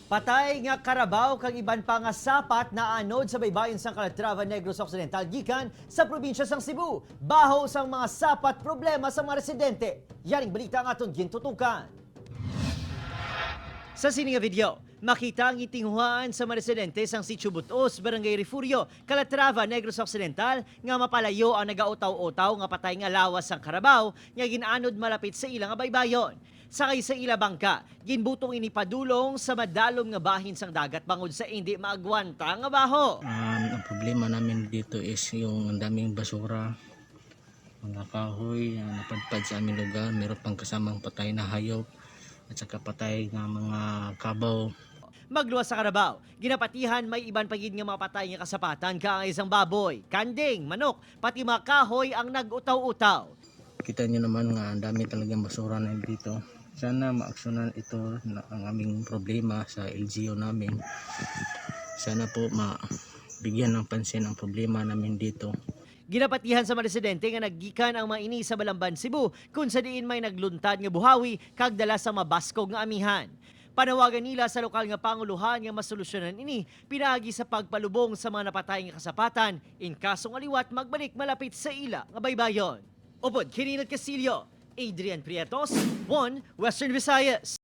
Patay nga karabaw kag iban pa nga sapat na anod sa baybayon sang Calatrava, Negros Occidental gikan sa probinsya sang Cebu. Baho sang mga sapat problema sa mga residente. Yaring balita nga aton gintutukan. Sa sininga video, makita ang itinguhaan sa mga residente sang Sitio Butos, Barangay Refugio, Calatrava, Negros Occidental nga mapalayo ang nagautaw-utaw nga patay nga lawas sang karabaw nga ginanod malapit sa ilang baybayon. Sakay sa ila bangka, ginbutong inipadulong sa madalom nga bahin sang dagat bangod sa hindi maagwanta nga baho. Ang problema namin dito is yung ang daming basura, mga kahoy na napadpad sa aming lugar. Meron pang kasamang patay na hayop at saka patay nga mga kabaw. Magluwas sa karabaw, ginapatihan may iban pagid nga mga patay nga kasapatan kaang isang baboy, kanding, manok, pati mga kahoy ang nag-utaw-utaw. Kita nyo naman nga ang dami talagang basura na dito. Sana maaksyonan ito na ang aming problema sa LGU namin. Sana po mabigyan ng pansin ang problema namin dito. Ginapatihan sa mga residente nga naggikan ang maini sa Balamban, Cebu kung sa diin may nagluntad nga buhawi kag dala sa mabaskog nga amihan. Panawagan nila sa lokal nga panguluhan nga masolusyonan ini pinaagi sa pagpalubong sa mga napatay nga kasapatan in kasong aliwat magbalik malapit sa ila nga baybayon. Upod, Kirinal Castillo, Adrian Prietos, 1 Western Visayas.